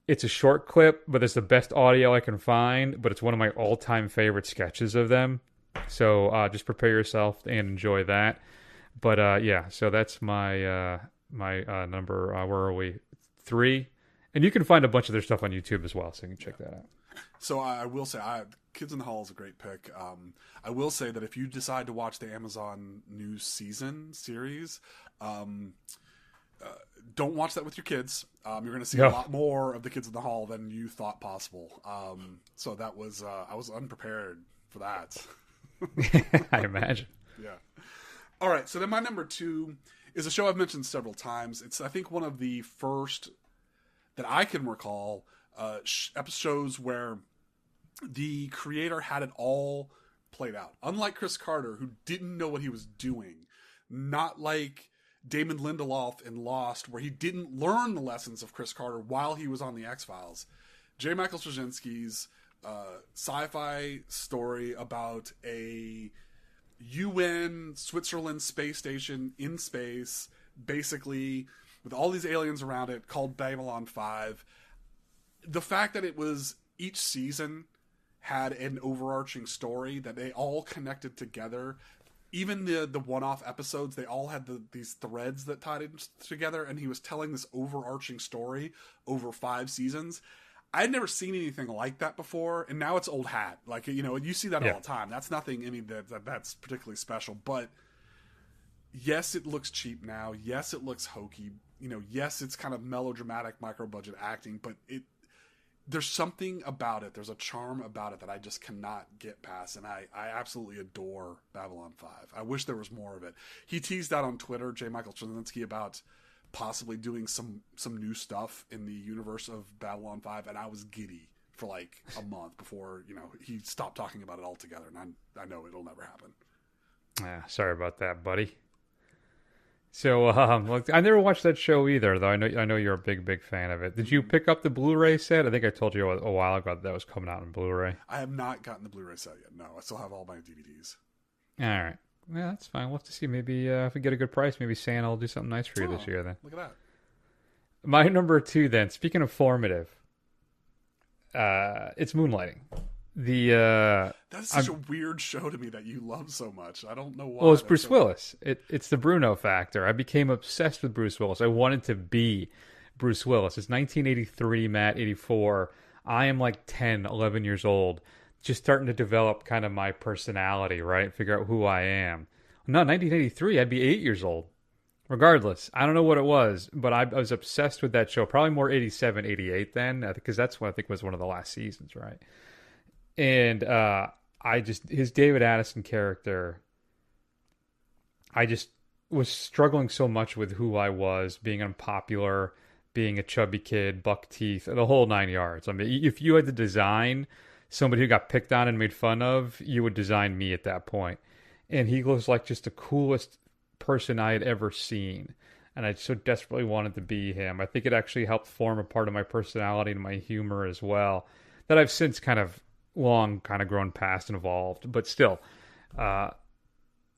It's a short clip, but it's the best audio I can find. But it's one of my all-time favorite sketches of them. So just prepare yourself and enjoy that. But so that's my number, where are we? 3. And you can find a bunch of their stuff on YouTube as well, so you can check that out. So I will say, Kids in the Hall is a great pick. I will say that if you decide to watch the Amazon new season series, don't watch that with your kids. You're going to see a lot more of the Kids in the Hall than you thought possible. So that was I was unprepared for that. I imagine. Yeah. All right. So then my number 2 is a show I've mentioned several times. It's, I think, one of the first that I can recall episodes where the creator had it all played out. Unlike Chris Carter, who didn't know what he was doing. Not like Damon Lindelof in Lost, where he didn't learn the lessons of Chris Carter while he was on the X-Files. J. Michael Straczynski's sci-fi story about a UN Switzerland space station in space, basically with all these aliens around it, called Babylon 5. The fact that it was, each season had an overarching story, that they all connected together. Even the one-off episodes, they all had these threads that tied in together, and he was telling this overarching story over 5 seasons. I'd never seen anything like that before, and now it's old hat. Like, you know, you see that all the time. That's nothing, I mean, that's particularly special. But yes, it looks cheap now. Yes, it looks hokey. You know, yes, it's kind of melodramatic, micro-budget acting, but there's something about it. There's a charm about it that I just cannot get past, and I absolutely adore Babylon 5. I wish there was more of it. He teased out on Twitter, J. Michael Straczynski, about possibly doing some new stuff in the universe of Babylon 5, and I was giddy for like a month before, you know, he stopped talking about it altogether, and I know it'll never happen. Sorry about that, buddy. So, look, I never watched that show either, though. I know you're a big fan of it. Did you pick up the Blu-ray set? I think I told you a while ago that was coming out in Blu-ray. I have not gotten the Blu-ray set yet. No, I still have all my DVDs. All right. Yeah, that's fine. We'll have to see. Maybe if we get a good price, maybe Santa will do something nice for you this year then. Look at that. My number 2 then, speaking of formative, it's Moonlighting. That's such a weird show to me that you love so much. I don't know why. Well, it's Bruce Willis. It's the Bruno factor. I became obsessed with Bruce Willis. I wanted to be Bruce Willis. It's 1983, Matt, 84. I am like 10, 11 years old, just starting to develop kind of my personality, right? Figure out who I am. No, 1983, I'd be 8 years old. Regardless, I don't know what it was, but I was obsessed with that show. Probably more 87, 88 then, because that's what I think was one of the last seasons, right? And his David Addison character, I just was struggling so much with who I was, being unpopular, being a chubby kid, buck teeth, the whole 9 yards. I mean, if you had to design somebody who got picked on and made fun of, you would design me at that point. And he was like just the coolest person I had ever seen. And I so desperately wanted to be him. I think it actually helped form a part of my personality and my humor as well, that I've since kind of grown past and evolved. But still,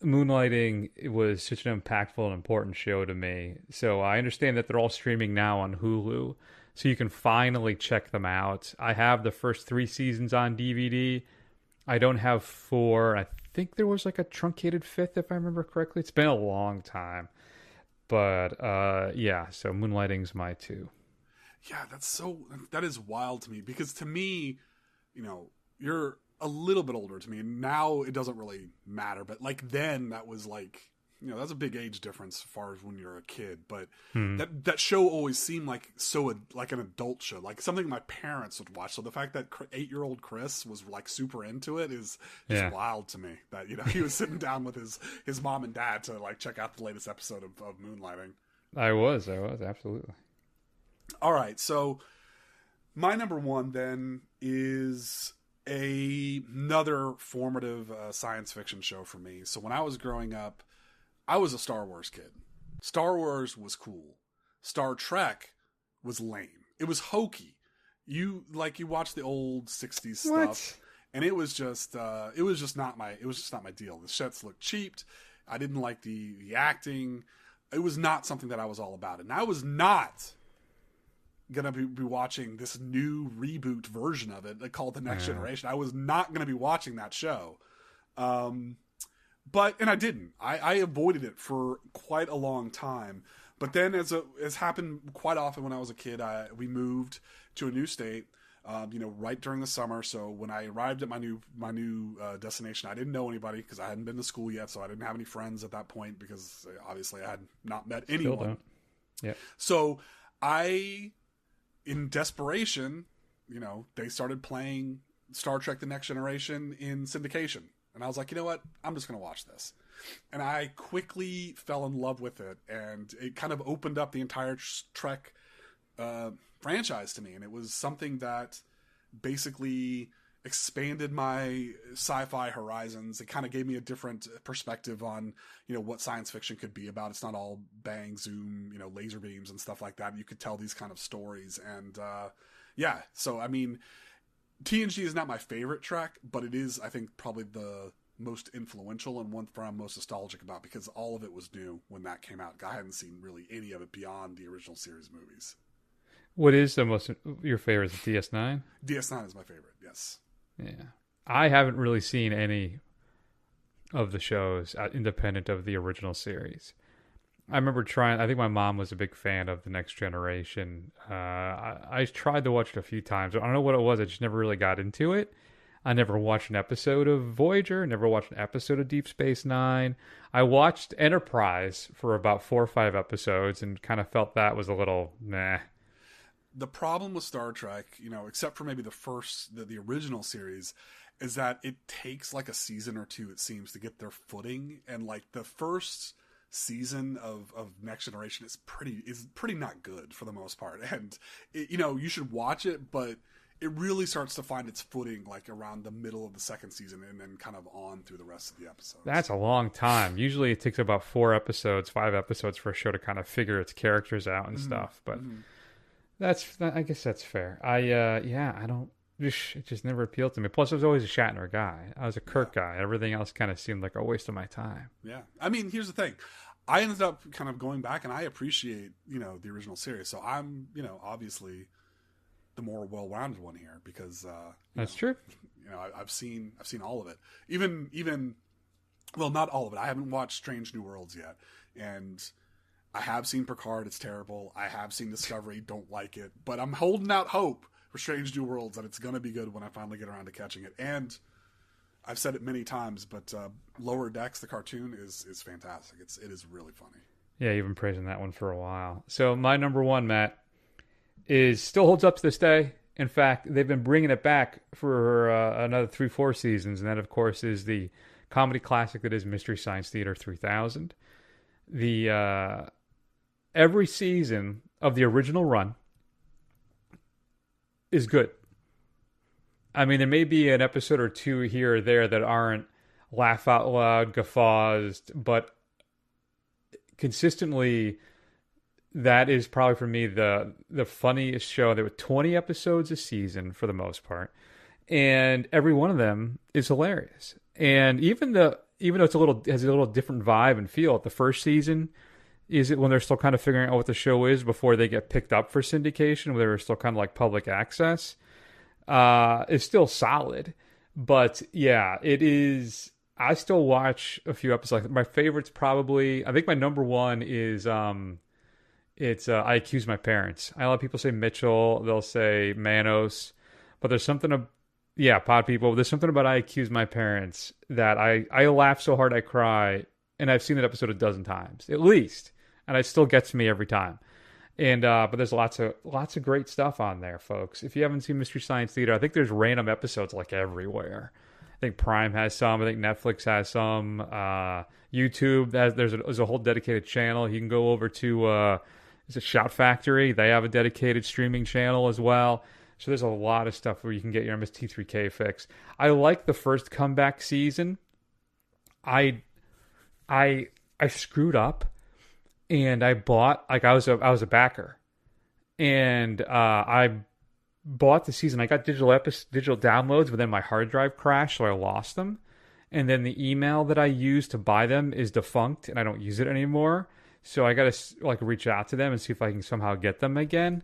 Moonlighting, it was such an impactful and important show to me. So I understand that they're all streaming now on Hulu, so you can finally check them out. I have the first 3 seasons on DVD. I don't have 4. I think there was like a truncated 5th, if I remember correctly. It's been a long time. But yeah, so Moonlighting's my 2. Yeah, that is wild to me, because to me, you know, you're a little bit older to me, and now it doesn't really matter. But like then, that was like, you know, that's a big age difference as far as when you're a kid. But that show always seemed like like an adult show, like something my parents would watch. So the fact that 8-year-old Chris was like super into it is just wild to me. That, you know, he was sitting down with his mom and dad to like check out the latest episode of Moonlighting. I was absolutely. All right, so my number 1 then is another formative science fiction show for me. So when I was growing up, I was a Star Wars kid. Star Wars was cool. Star Trek was lame. It was hokey. You watch the old 60s stuff, and it was just not my deal. The sets looked cheap. I didn't like the acting. It was not something that I was all about. And I was not gonna be watching this new reboot version of it called The Next Generation. I was not gonna be watching that show, and I didn't. I avoided it for quite a long time. But then, as happened quite often when I was a kid, we moved to a new state, right during the summer. So when I arrived at my new destination, I didn't know anybody because I hadn't been to school yet, so I didn't have any friends at that point because obviously I had not met anyone. Still don't. Yeah. So I, in desperation, they started playing Star Trek: The Next Generation in syndication, and I was like, you know what, I'm just going to watch this. And I quickly fell in love with it, and it kind of opened up the entire Trek franchise to me. And it was something that basically expanded my sci-fi horizons. It kind of gave me a different perspective on, what science fiction could be about. It's not all bang, zoom, laser beams and stuff like that. You could tell these kind of stories. And so, I mean, TNG is not my favorite Trek, but it is, I think, probably the most influential and one I'm most nostalgic about because all of it was new when that came out. I hadn't seen really any of it beyond the original series movies. What is your favorite? Is it DS9? DS9 is my favorite, yes. Yeah. I haven't really seen any of the shows independent of the original series. I remember I think my mom was a big fan of The Next Generation. I tried to watch it a few times. I don't know what it was. I just never really got into it. I never watched an episode of Voyager, never watched an episode of Deep Space Nine. I watched Enterprise for about 4 or 5 episodes and kind of felt that was a little meh. The problem with Star Trek, except for maybe the original series, is that it takes like a season or two, it seems, to get their footing. And like the first season of Next Generation is pretty not good for the most part. And you should watch it, but it really starts to find its footing like around the middle of the second season and then kind of on through the rest of the episodes. That's a long time. Usually it takes about 4 episodes, 5 episodes for a show to kind of figure its characters out and stuff. But I guess that's fair. It just never appealed to me. Plus, I was always a Shatner guy. I was a Kirk guy. Everything else kind of seemed like a waste of my time. Yeah. I mean, here's the thing. I ended up kind of going back and I appreciate, the original series. So I'm, obviously the more well-rounded one here because that's true. I've seen all of it. Even well, not all of it. I haven't watched Strange New Worlds yet, and I have seen Picard. It's terrible. I have seen Discovery. Don't like it, but I'm holding out hope for Strange New Worlds that it's going to be good when I finally get around to catching it. And I've said it many times, but Lower Decks, the cartoon, is fantastic. It is really funny. Yeah, you've been praising that one for a while. So my number one, Matt, still holds up to this day. In fact, they've been bringing it back for another 3-4 seasons, and that, of course, is the comedy classic that is Mystery Science Theater 3000. Every season of the original run is good. I mean, there may be an episode or two here or there that aren't laugh out loud guffaws, but consistently, that is probably for me the funniest show. There were 20 episodes a season for the most part, and every one of them is hilarious. And even though it's has a little different vibe and feel, the first season is it when they're still kind of figuring out what the show is before they get picked up for syndication, where they're still kind of like public access. It's still solid, but yeah, it is. I still watch a few episodes. My favorites probably, I think my number one is I Accuse My Parents. A lot of people say Mitchell, they'll say Manos, but there's something Pod People. There's something about I Accuse My Parents that I laugh so hard I cry, and I've seen that episode a dozen times at least, and it still gets me every time. And but there's lots of great stuff on there, folks. If you haven't seen Mystery Science Theater, I think there's random episodes like everywhere. I think Prime has some. I think Netflix has some. YouTube, there's a whole dedicated channel. You can go over to is it Shout Factory? They have a dedicated streaming channel as well. So there's a lot of stuff where you can get your MST3K fix. I like the first comeback season. I screwed up, and I bought, like, I was a backer, and I bought the season. I got digital downloads, but then my hard drive crashed, so I lost them. And then the email that I used to buy them is defunct, and I don't use it anymore. So I got to reach out to them and see if I can somehow get them again.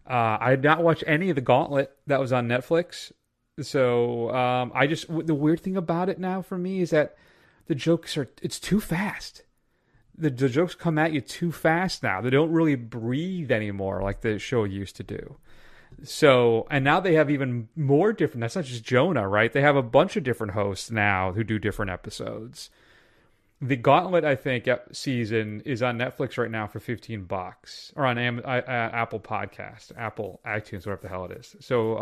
I did not watch any of the Gauntlet that was on Netflix. So the weird thing about it now for me is that the jokes it's too fast. the jokes come at you too fast now. They don't really breathe anymore like the show used to do. So, and now they have even more different. That's not just Jonah, right? They have a bunch of different hosts now who do different episodes. The Gauntlet, I think, season is on Netflix right now for $15, or on Apple Podcast, Apple iTunes, whatever the hell it is. So,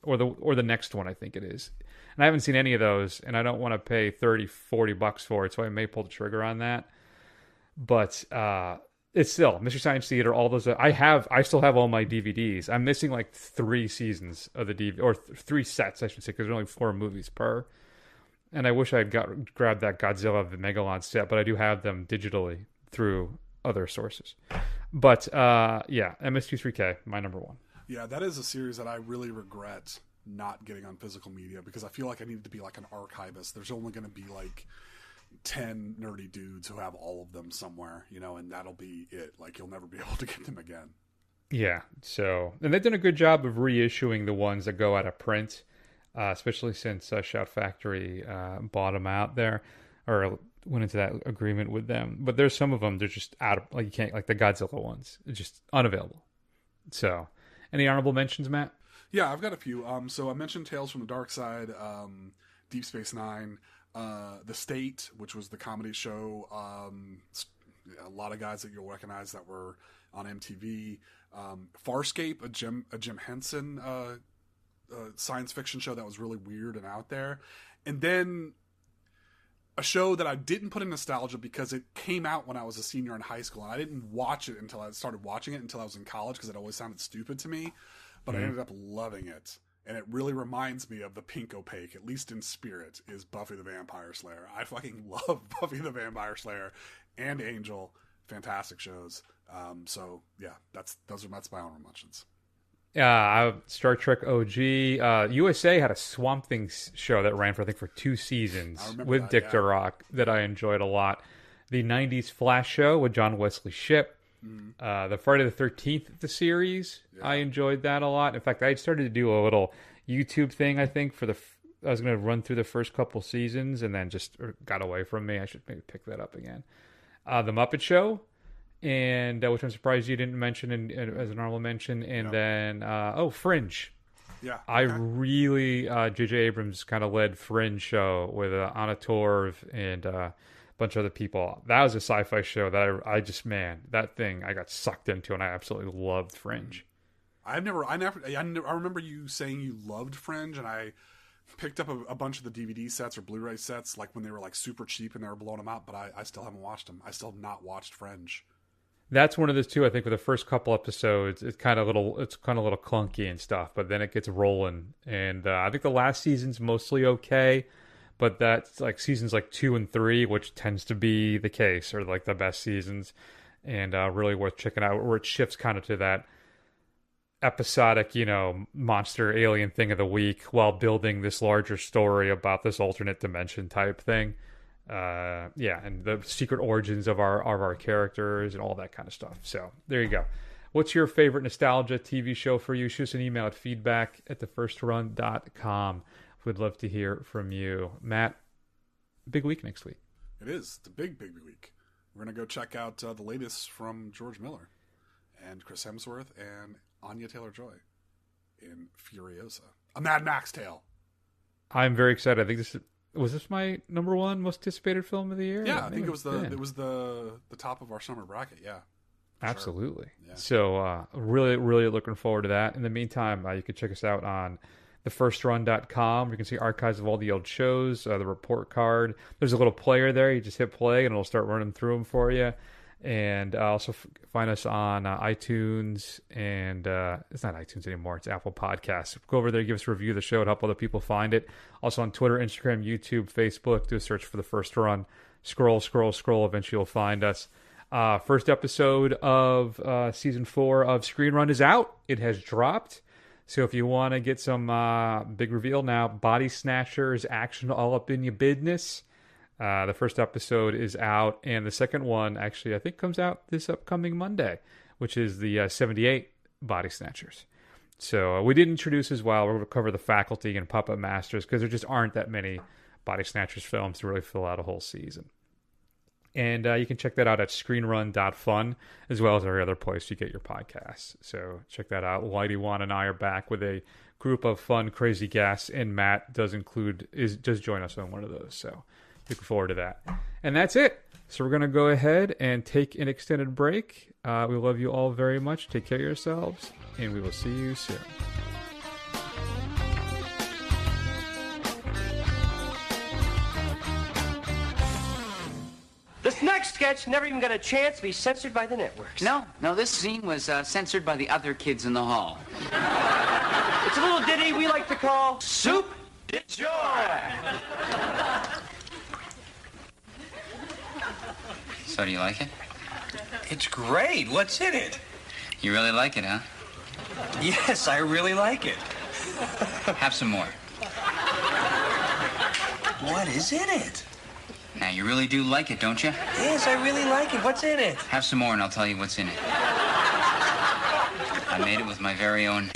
or the next one, I think it is. And I haven't seen any of those, and I don't want to pay $30-$40 for it, so I may pull the trigger on that. But it's still Mystery Science Theater. All those I still have all my DVDs. I'm missing like 3 seasons of the DVD, or 3 sets, I should say, because there's only 4 movies per. And I wish I had grabbed that Godzilla the Megalon set, but I do have them digitally through other sources. But yeah, MST3K, my number 1. Yeah, that is a series that I really regret not getting on physical media, because I feel like I needed to be like an archivist. There's only going to be like 10 nerdy dudes who have all of them somewhere, and that'll be it. Like, you'll never be able to get them again. Yeah, so, and they've done a good job of reissuing the ones that go out of print. Especially since Shout Factory bought them out there, or went into that agreement with them. But there's some of them, they're just out of, like, you can't, like the Godzilla ones, it's just unavailable. So, any honorable mentions, Matt? Yeah, I've got a few. So I mentioned Tales from the Dark Side, Deep Space Nine, The State, which was the comedy show. A lot of guys that you'll recognize that were on MTV. Farscape, a Jim Henson science fiction show that was really weird and out there. And then a show that I didn't put in nostalgia because it came out when I was a senior in high school, and I didn't watch it until I started watching it until I was in college, because it always sounded stupid to me, but I ended up loving it. And it really reminds me of the Pink Opaque, at least in spirit, is Buffy the Vampire Slayer. I fucking love Buffy the Vampire Slayer and Angel. Fantastic shows. So yeah, that's my honorable mentions. Star Trek OG. USA had a Swamp Thing show that ran for 2 seasons with Dick Durock that I enjoyed a lot. The 90s Flash show with John Wesley Shipp. The Friday the 13th, the series. Yeah. I enjoyed that a lot. In fact, I started to do a little YouTube thing, I think, I was going to run through the first couple seasons and then just got away from me. I should maybe pick that up again. The Muppet Show. And which I'm surprised you didn't mention as an honorable mention. And then, Fringe. Yeah. I really, J.J. Abrams kind of led Fringe show with Anna Torv and a bunch of other people. That was a sci-fi show that I just, man, that thing I got sucked into, and I absolutely loved Fringe. I remember you saying you loved Fringe, and I picked up a bunch of the DVD sets or Blu-ray sets, like when they were like super cheap and they were blowing them out, but I still haven't watched them. I still have not watched Fringe. That's one of those too. I think for the first couple episodes, it's kind of a little clunky and stuff, but then it gets rolling. And I think the last season's mostly okay, but that's like seasons 2 and 3, which tends to be the case, are like the best seasons, and really worth checking out. Where it shifts kind of to that episodic, monster alien thing of the week, while building this larger story about this alternate dimension type thing. And the secret origins of our characters and all that kind of stuff. So there you go. What's your favorite nostalgia TV show for you? Shoot us an email at feedback@thefirstrun.com. We'd love to hear from you. Matt, big week next week. It is. It's a big week. We're going to go check out the latest from George Miller and Chris Hemsworth and Anya Taylor-Joy in Furiosa, a Mad Max tale. I'm very excited. I think was this my number 1 most anticipated film of the year? Yeah, I think it was the top of our summer bracket. Yeah, absolutely. Sure. Yeah. So really, really looking forward to that. In the meantime, you can check us out on thefirstrun.com. You can see archives of all the old shows, the report card. There's a little player there. You just hit play and it'll start running through them for you. And also find us on iTunes, and it's not iTunes anymore. It's Apple Podcasts. Go over there, give us a review of the show, and help other people find it. Also on Twitter, Instagram, YouTube, Facebook. Do a search for The First Run. Scroll. Eventually you'll find us. First episode of Season 4 of Screen Run is out. It has dropped. So if you want to get some big reveal now, Body Snatchers, action all up in your business. The first episode is out, and the second one actually I think comes out this upcoming Monday, which is the 78 Body Snatchers. So we did introduce as well. We're going to cover The Faculty and Puppet Masters because there just aren't that many Body Snatchers films to really fill out a whole season. And you can check that out at screenrun.fun, as well as every other place you get your podcasts. So check that out. Whitey, Juan, and I are back with a group of fun, crazy guests, and Matt does join us on one of those. So looking forward to that. And that's it. So we're going to go ahead and take an extended break. We love you all very much. Take care of yourselves, and we will see you soon. This next sketch never even got a chance to be censored by the networks. No, this scene was censored by the other kids in the hall. It's a little ditty we like to call Soup de Joy. So do you like it? It's great. What's in it? You really like it, huh? Yes, I really like it. Have some more. What is in it? Now, you really do like it, don't you? Yes, I really like it. What's in it? Have some more and I'll tell you what's in it. I made it with my very own...